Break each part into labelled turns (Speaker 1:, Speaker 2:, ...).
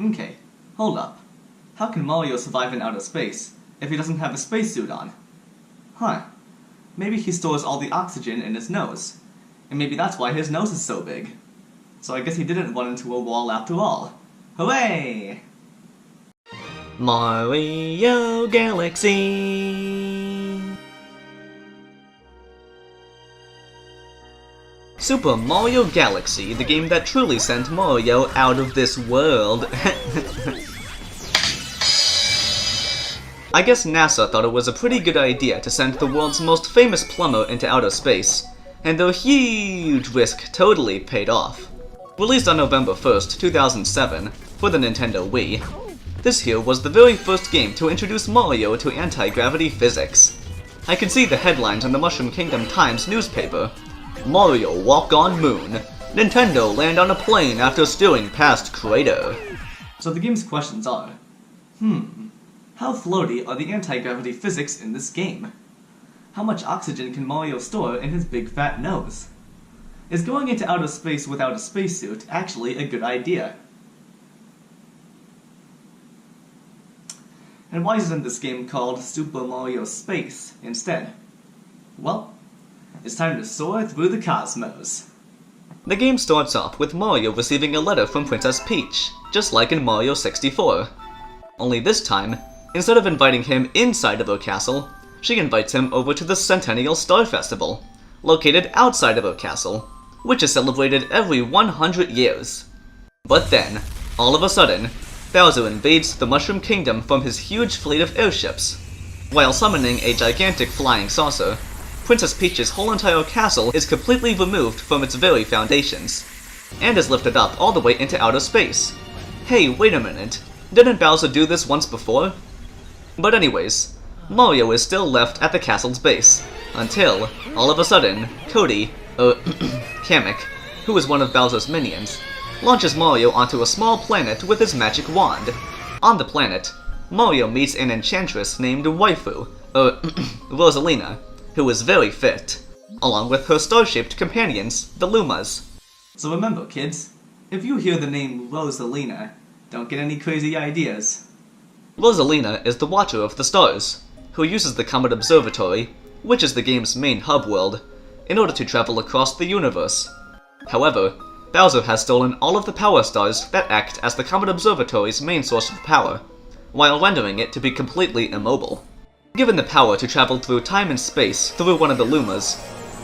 Speaker 1: Okay, hold up. How can Mario survive in outer space if he doesn't have a spacesuit on? Huh. Maybe he stores all the oxygen in his nose. And maybe that's why his nose is so big. So I guess he didn't run into a wall after all. Hooray!
Speaker 2: Mario Galaxy. Super Mario Galaxy, the game that truly sent Mario out of this world. I guess NASA thought it was a pretty good idea to send the world's most famous plumber into outer space, and their huge risk totally paid off. Released on November 1st, 2007, for the Nintendo Wii, this here was the very first game to introduce Mario to anti-gravity physics. I can see the headlines in the Mushroom Kingdom Times newspaper. Mario walk on moon. Nintendo land on a plane after steering past crater.
Speaker 1: So the game's questions are, how floaty are the anti-gravity physics in this game? How much oxygen can Mario store in his big fat nose? Is going into outer space without a spacesuit actually a good idea? And why isn't this game called Super Mario Space instead? Well, it's time to soar through the cosmos.
Speaker 2: The game starts off with Mario receiving a letter from Princess Peach, just like in Mario 64. Only this time, instead of inviting him inside of her castle, she invites him over to the Centennial Star Festival, located outside of her castle, which is celebrated every 100 years. But then, all of a sudden, Bowser invades the Mushroom Kingdom from his huge fleet of airships. While summoning a gigantic flying saucer, Princess Peach's whole entire castle is completely removed from its very foundations, and is lifted up all the way into outer space. Hey, wait a minute, didn't Bowser do this once before? But anyways, Mario is still left at the castle's base, until, all of a sudden, Cody, Kamek, who is one of Bowser's minions, launches Mario onto a small planet with his magic wand. On the planet, Mario meets an enchantress named Waifu, Rosalina, who is very fit, along with her star-shaped companions, the Lumas.
Speaker 1: So remember, kids, if you hear the name Rosalina, don't get any crazy ideas.
Speaker 2: Rosalina is the Watcher of the Stars, who uses the Comet Observatory, which is the game's main hub world, in order to travel across the universe. However, Bowser has stolen all of the power stars that act as the Comet Observatory's main source of power, while rendering it to be completely immobile. Given the power to travel through time and space through one of the Lumas,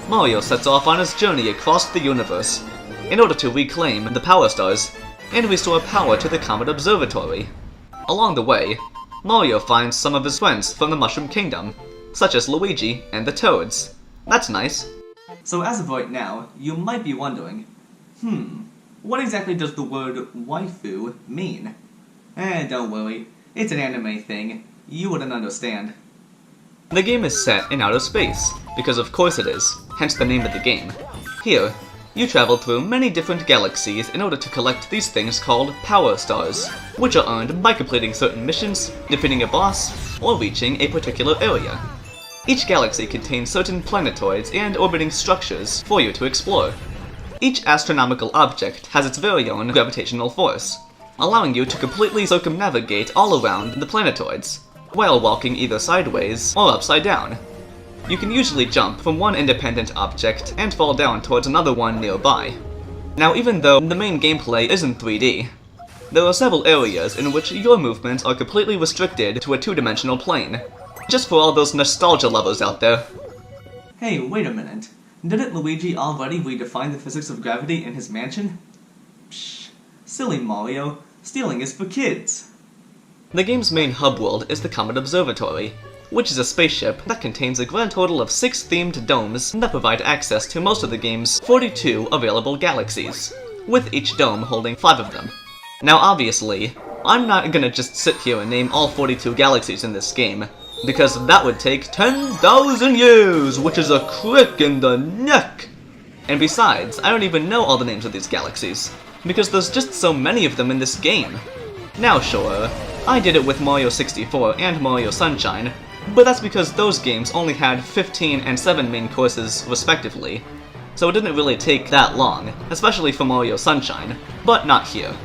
Speaker 2: Mario sets off on his journey across the universe, in order to reclaim the power stars and restore power to the Comet Observatory. Along the way, Mario finds some of his friends from the Mushroom Kingdom, such as Luigi and the Toads. That's nice.
Speaker 1: So as of right now, you might be wondering, what exactly does the word waifu mean? Don't worry, it's an anime thing. You wouldn't understand.
Speaker 2: The game is set in outer space, because of course it is, hence the name of the game. Here, you travel through many different galaxies in order to collect these things called Power Stars, which are earned by completing certain missions, defeating a boss, or reaching a particular area. Each galaxy contains certain planetoids and orbiting structures for you to explore. Each astronomical object has its very own gravitational force, allowing you to completely circumnavigate all around the planetoids, while walking either sideways or upside down. You can usually jump from one independent object and fall down towards another one nearby. Now, even though the main gameplay isn't 3D, there are several areas in which your movements are completely restricted to a two-dimensional plane, just for all those nostalgia lovers out there.
Speaker 1: Hey, wait a minute. Didn't Luigi already redefine the physics of gravity in his mansion? Psh, silly Mario. Stealing is for kids.
Speaker 2: The game's main hub world is the Comet Observatory, which is a spaceship that contains a grand total of 6 themed domes that provide access to most of the game's 42 available galaxies, with each dome holding 5 of them. Now obviously, I'm not gonna just sit here and name all 42 galaxies in this game, because that would take 10,000 years, which is a crick in the neck! And besides, I don't even know all the names of these galaxies, because there's just so many of them in this game. Now sure, I did it with Mario 64 and Mario Sunshine, but that's because those games only had 15 and 7 main courses respectively, so it didn't really take that long, especially for Mario Sunshine, but not here.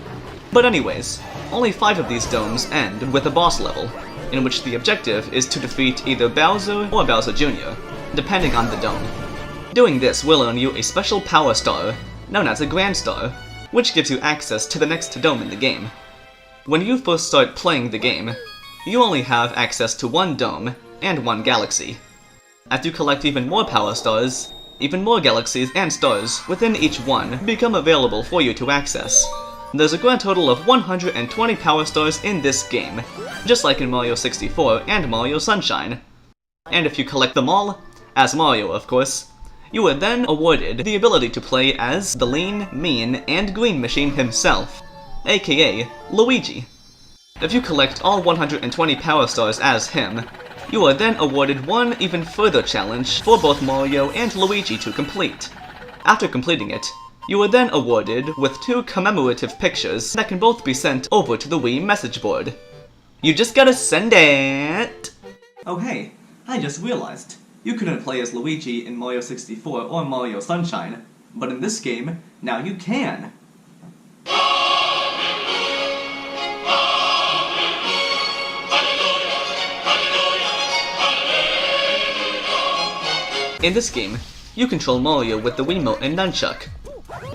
Speaker 2: But anyways, Only 5 of these domes end with a boss level, in which the objective is to defeat either Bowser or Bowser Jr., depending on the dome. Doing this will earn you a special power star, known as a Grand Star, which gives you access to the next dome in the game. When you first start playing the game, you only have access to 1 dome and 1 galaxy. As you collect even more power stars, even more galaxies and stars within each one become available for you to access. There's a grand total of 120 power stars in this game, just like in Mario 64 and Mario Sunshine. And if you collect them all, as Mario of course, you are then awarded the ability to play as the lean, mean, and green machine himself, aka Luigi. If you collect all 120 power stars as him, you are then awarded one even further challenge for both Mario and Luigi to complete. After completing it, you are then awarded with 2 commemorative pictures that can both be sent over to the Wii message board. You just gotta send it!
Speaker 1: Oh hey, I just realized. You couldn't play as Luigi in Mario 64 or Mario Sunshine, but in this game, now you can!
Speaker 2: In this game, you control Mario with the Wiimote and Nunchuck.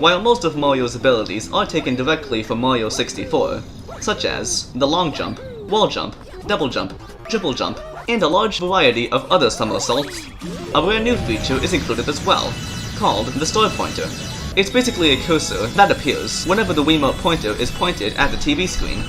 Speaker 2: While most of Mario's abilities are taken directly from Mario 64, such as the long jump, wall jump, double jump, triple jump, and a large variety of other somersaults, a brand new feature is included as well, called the Star Pointer. It's basically a cursor that appears whenever the Wiimote pointer is pointed at the TV screen.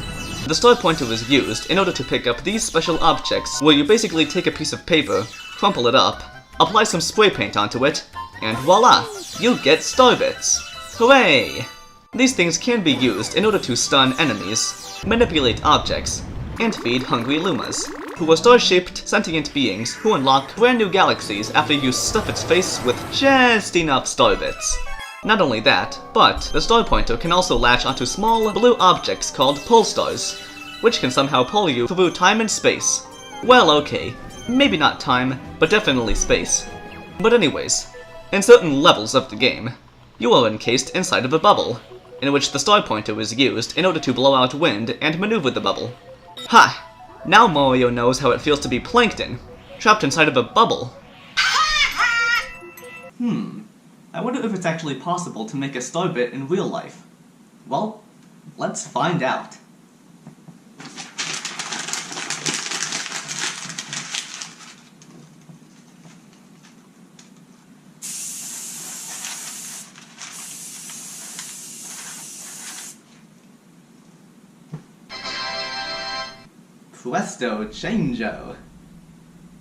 Speaker 2: The Star Pointer is used in order to pick up these special objects where you basically take a piece of paper, crumple it up, apply some spray paint onto it, and voila! You get star bits! Hooray! These things can be used in order to stun enemies, manipulate objects, and feed hungry Lumas, who are star-shaped sentient beings who unlock brand new galaxies after you stuff its face with just enough star bits. Not only that, but the Star Pointer can also latch onto small blue objects called pull stars, which can somehow pull you through time and space. Well, okay, maybe not time, but definitely space. But anyways, in certain levels of the game, you are encased inside of a bubble, in which the Star Pointer is used in order to blow out wind and maneuver the bubble. Ha! Now Mario knows how it feels to be plankton, trapped inside of a bubble.
Speaker 1: I wonder if it's actually possible to make a star bit in real life. Well, let's find out. Presto changeo!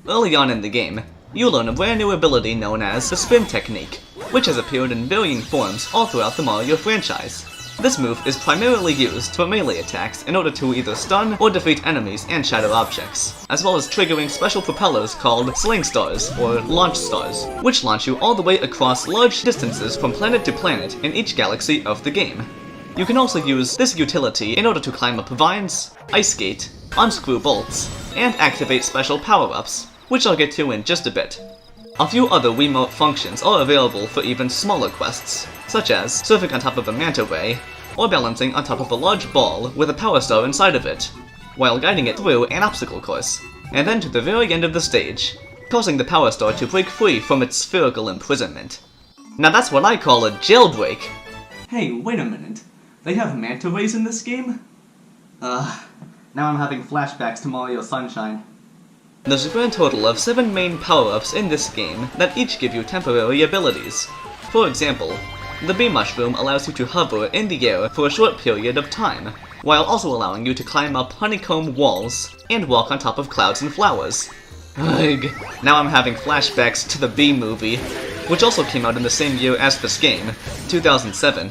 Speaker 2: Early on in the game, you learn a brand new ability known as the Spin Technique, which has appeared in varying forms all throughout the Mario franchise. This move is primarily used for melee attacks in order to either stun or defeat enemies and shatter objects, as well as triggering special propellers called Sling Stars, or Launch Stars, which launch you all the way across large distances from planet to planet in each galaxy of the game. You can also use this utility in order to climb up vines, ice skate, unscrew bolts, and activate special power-ups, which I'll get to in just a bit. A few other Wiimote functions are available for even smaller quests, such as surfing on top of a manta ray, or balancing on top of a large ball with a power star inside of it, while guiding it through an obstacle course, and then to the very end of the stage, causing the power star to break free from its spherical imprisonment. Now that's what I call a jailbreak!
Speaker 1: Hey, wait a minute. They have manta rays in this game? Now I'm having flashbacks to Mario Sunshine.
Speaker 2: There's a grand total of 7 main power-ups in this game that each give you temporary abilities. For example, the Bee Mushroom allows you to hover in the air for a short period of time, while also allowing you to climb up honeycomb walls and walk on top of clouds and flowers. Ugh, now I'm having flashbacks to the Bee movie, which also came out in the same year as this game, 2007.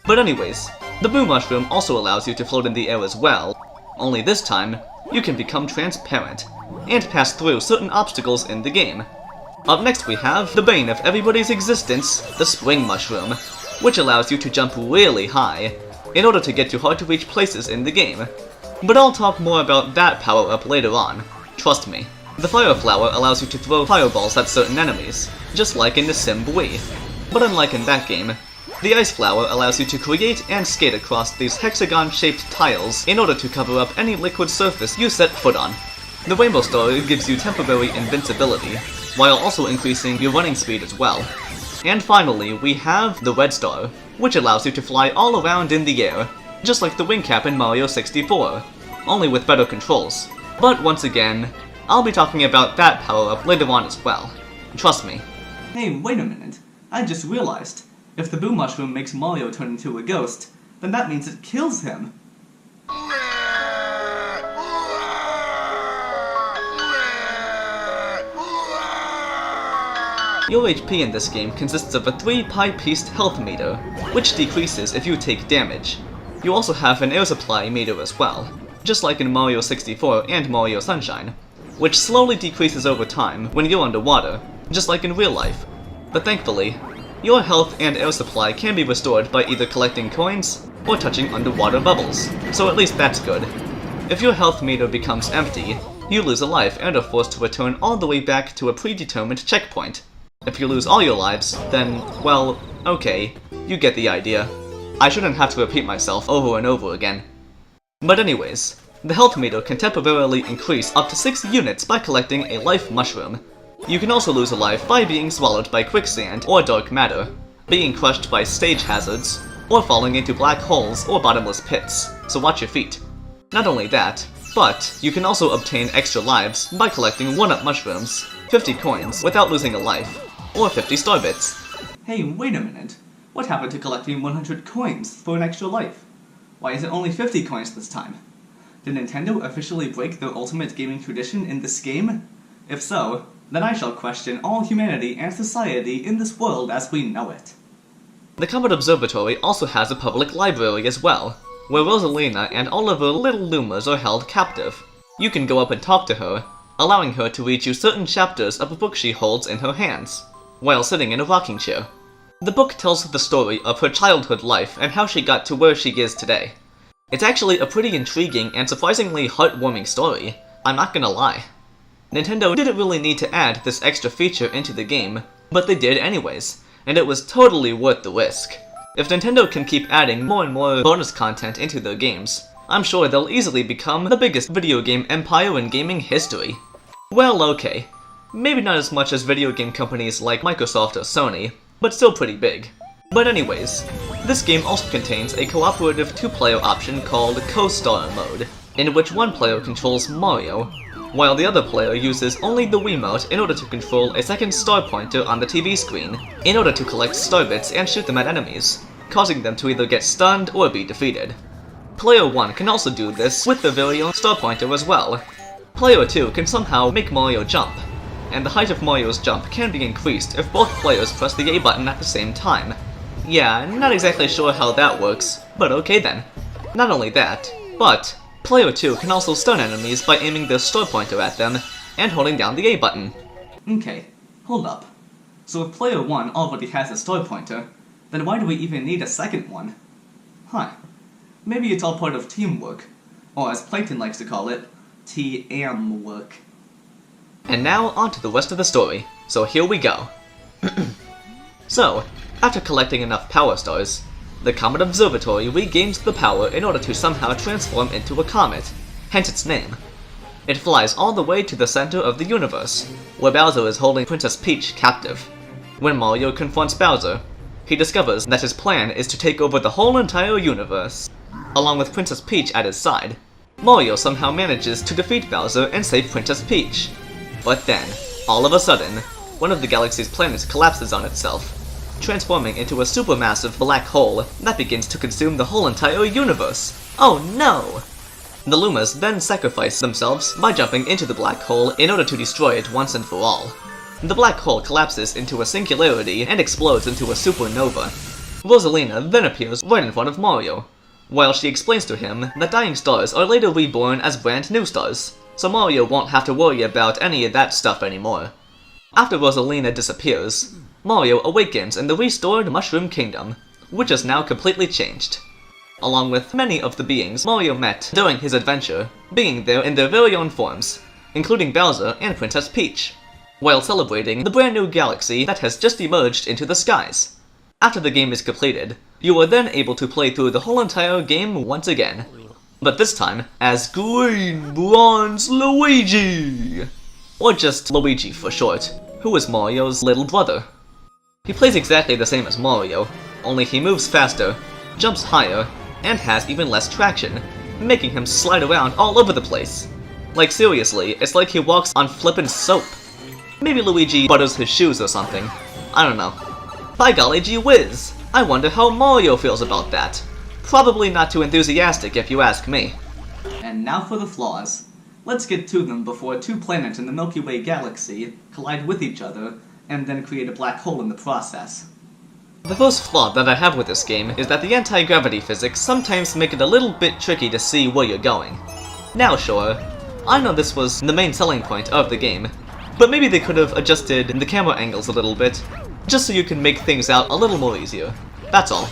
Speaker 2: But anyways, the Boo Mushroom also allows you to float in the air as well, only this time, you can become transparent, and pass through certain obstacles in the game. Up next we have the bane of everybody's existence, the Spring Mushroom, which allows you to jump really high, in order to get to hard-to-reach places in the game. But I'll talk more about that power-up later on, trust me. The Fire Flower allows you to throw fireballs at certain enemies, just like in the Sim Wii. But unlike in that game, The ice flower allows you to create and skate across these hexagon-shaped tiles in order to cover up any liquid surface you set foot on. The rainbow star gives you temporary invincibility, while also increasing your running speed as well. And finally, we have the red star, which allows you to fly all around in the air, just like the wing cap in Mario 64, only with better controls. But once again, I'll be talking about that power-up later on as well. Trust me.
Speaker 1: Hey, wait a minute. I just realized, if the Boo Mushroom makes Mario turn into a ghost, then that means it kills him.
Speaker 2: Your HP in this game consists of a 3-pie-pieced health meter, which decreases if you take damage. You also have an air supply meter as well, just like in Mario 64 and Mario Sunshine, which slowly decreases over time when you're underwater, just like in real life. But thankfully, your health and air supply can be restored by either collecting coins or touching underwater bubbles, so at least that's good. If your health meter becomes empty, you lose a life and are forced to return all the way back to a predetermined checkpoint. If you lose all your lives, then, well, okay, you get the idea. I shouldn't have to repeat myself over and over again. But anyways, the health meter can temporarily increase up to 6 units by collecting a life mushroom. You can also lose a life by being swallowed by quicksand or dark matter, being crushed by stage hazards, or falling into black holes or bottomless pits, so watch your feet. Not only that, but you can also obtain extra lives by collecting 1-up mushrooms, 50 coins without losing a life, or 50 star bits.
Speaker 1: Hey, wait a minute. What happened to collecting 100 coins for an extra life? Why is it only 50 coins this time? Did Nintendo officially break their ultimate gaming tradition in this game? If so, then I shall question all humanity and society in this world as we know it.
Speaker 2: The Comet Observatory also has a public library as well, where Rosalina and all of her little Lumas are held captive. You can go up and talk to her, allowing her to read you certain chapters of a book she holds in her hands, while sitting in a rocking chair. The book tells the story of her childhood life and how she got to where she is today. It's actually a pretty intriguing and surprisingly heartwarming story, I'm not gonna lie. Nintendo didn't really need to add this extra feature into the game, but they did anyways, and it was totally worth the risk. If Nintendo can keep adding more and more bonus content into their games, I'm sure they'll easily become the biggest video game empire in gaming history. Well, okay. Maybe not as much as video game companies like Microsoft or Sony, but still pretty big. But anyways, this game also contains a cooperative 2-player option called Co-Star Mode, in which one player controls Mario, while the other player uses only the Wiimote in order to control a second star pointer on the TV screen, in order to collect star bits and shoot them at enemies, causing them to either get stunned or be defeated. Player 1 can also do this with their very own star pointer as well. Player 2 can somehow make Mario jump, and the height of Mario's jump can be increased if both players press the A button at the same time. Yeah, not exactly sure how that works, but okay then. Not only that, but Player 2 can also stun enemies by aiming their star pointer at them and holding down the A button.
Speaker 1: Okay, hold up. So if Player 1 already has a star pointer, then why do we even need a second one? Huh. Maybe it's all part of teamwork, or as Plankton likes to call it, T-am work.
Speaker 2: And now on to the rest of the story, so here we go. So, after collecting enough power stars, the Comet Observatory regains the power in order to somehow transform into a comet, hence its name. It flies all the way to the center of the universe, where Bowser is holding Princess Peach captive. When Mario confronts Bowser, he discovers that his plan is to take over the whole entire universe. Along with Princess Peach at his side, Mario somehow manages to defeat Bowser and save Princess Peach. But then, all of a sudden, one of the galaxy's planets collapses on itself, transforming into a supermassive black hole that begins to consume the whole entire universe. Oh no! The Lumas then sacrifice themselves by jumping into the black hole in order to destroy it once and for all. The black hole collapses into a singularity and explodes into a supernova. Rosalina then appears right in front of Mario, while she explains to him that dying stars are later reborn as brand new stars, so Mario won't have to worry about any of that stuff anymore. After Rosalina disappears, Mario awakens in the restored Mushroom Kingdom, which is now completely changed, along with many of the beings Mario met during his adventure being there in their very own forms, including Bowser and Princess Peach, while celebrating the brand new galaxy that has just emerged into the skies. After the game is completed, you are then able to play through the whole entire game once again. But this time, as Green Bronze Luigi! Or just Luigi for short, who is Mario's little brother. He plays exactly the same as Mario, only he moves faster, jumps higher, and has even less traction, making him slide around all over the place. Like seriously, it's like he walks on flippin' soap. Maybe Luigi butters his shoes or something. I don't know. By golly gee whiz! I wonder how Mario feels about that. Probably not too enthusiastic if you ask me.
Speaker 1: And now for the flaws. Let's get to them before two planets in the Milky Way galaxy collide with each other and then create a black hole in the process.
Speaker 2: The first flaw that I have with this game is that the anti-gravity physics sometimes make it a little bit tricky to see where you're going. Now sure, I know this was the main selling point of the game, but maybe they could have adjusted the camera angles a little bit, just so you can make things out a little more easier. That's all.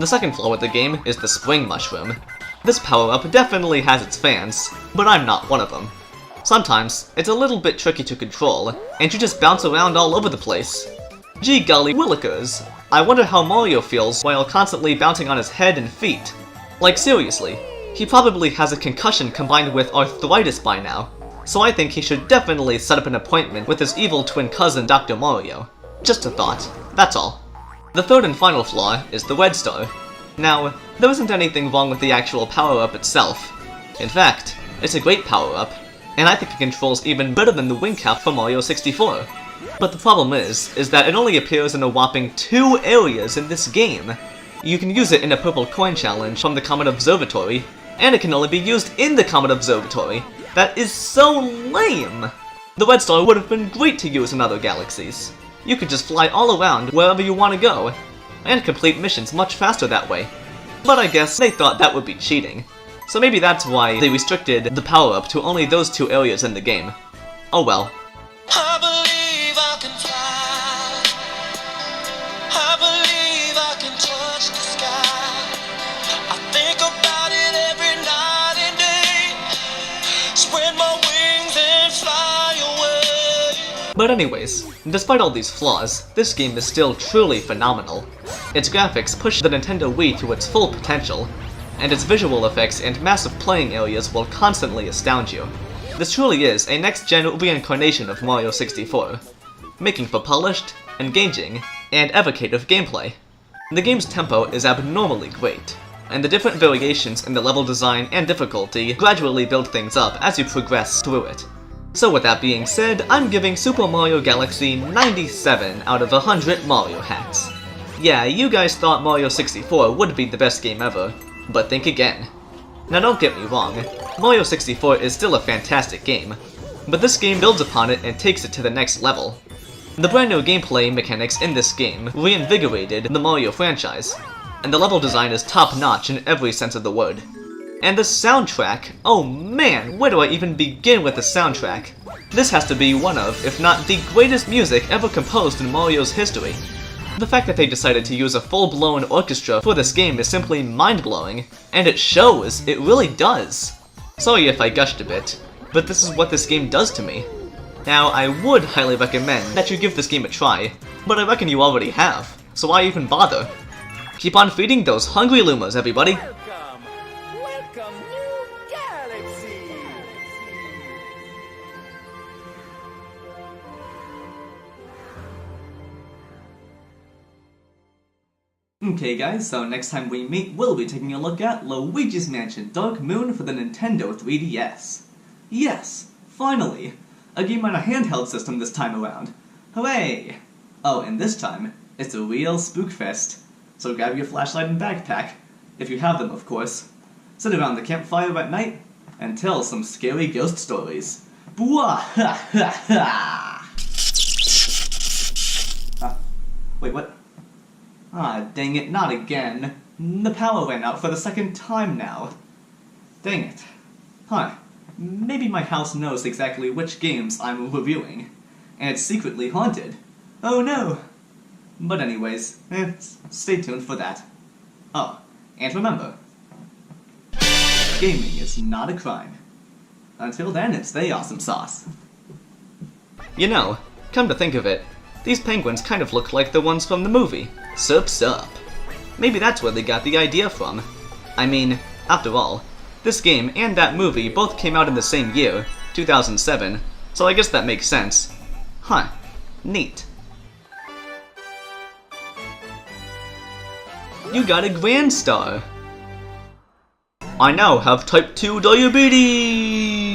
Speaker 2: The second flaw with the game is the spring mushroom. This power-up definitely has its fans, but I'm not one of them. Sometimes, it's a little bit tricky to control, and you just bounce around all over the place. Gee golly willikers, I wonder how Mario feels while constantly bouncing on his head and feet. Like seriously, he probably has a concussion combined with arthritis by now, so I think he should definitely set up an appointment with his evil twin cousin Dr. Mario. Just a thought, that's all. The third and final flaw is the red star. Now, there isn't anything wrong with the actual power-up itself. In fact, it's a great power-up, and I think it controls even better than the wing cap from Mario 64. But the problem is that it only appears in a whopping 2 areas in this game. You can use it in a purple coin challenge from the Comet Observatory, and it can only be used in the Comet Observatory. That is so lame! The red star would have been great to use in other galaxies. You could just fly all around wherever you want to go, and complete missions much faster that way. But I guess they thought that would be cheating, so maybe that's why they restricted the power-up to only those 2 areas in the game. Oh well.
Speaker 3: I believe I can fly. I believe I can touch the sky. I think about it every night and day. Spread my wings and fly away.
Speaker 2: But anyways, despite all these flaws, this game is still truly phenomenal. Its graphics push the Nintendo Wii to its full potential, and its visual effects and massive playing areas will constantly astound you. This truly is a next-gen reincarnation of Mario 64, making for polished, engaging, and evocative gameplay. The game's tempo is abnormally great, and the different variations in the level design and difficulty gradually build things up as you progress through it. So with that being said, I'm giving Super Mario Galaxy 97 out of 100 Mario hats. Yeah, you guys thought Mario 64 would be the best game ever, but think again. Now don't get me wrong, Mario 64 is still a fantastic game, but this game builds upon it and takes it to the next level. The brand new gameplay mechanics in this game reinvigorated the Mario franchise, and the level design is top-notch in every sense of the word. And the soundtrack, oh man, where do I even begin with the soundtrack? This has to be one of, if not the greatest music ever composed in Mario's history. The fact that they decided to use a full-blown orchestra for this game is simply mind-blowing, and it shows, it really does. Sorry if I gushed a bit, but this is what this game does to me. Now, I would highly recommend that you give this game a try, but I reckon you already have, so why even bother? Keep on feeding those hungry Lumas, everybody!
Speaker 3: Welcome, new galaxy.
Speaker 1: Okay guys, so next time we meet, we'll be taking a look at Luigi's Mansion Dark Moon for the Nintendo 3DS. Yes, finally! A game on a handheld system this time around. Hooray! Oh, and this time, it's a real spookfest. So grab your flashlight and backpack, if you have them of course. Sit around the campfire at night, and tell some scary ghost stories. Bwah ha ha ha! Wait, what? Ah, dang it, not again. The power went out for the second time now. Dang it. Huh. Maybe my house knows exactly which games I'm reviewing, and it's secretly haunted. Oh no! But anyways, stay tuned for that. Oh, and remember, gaming is not a crime. Until then, it's the awesome sauce.
Speaker 2: You know, come to think of it, these penguins kind of look like the ones from the movie. Surf's Up. Maybe that's where they got the idea from. I mean, after all, this game and that movie both came out in the same year, 2007, so I guess that makes sense. Huh. Neat. You got a Grand Star! I now have type 2 diabetes!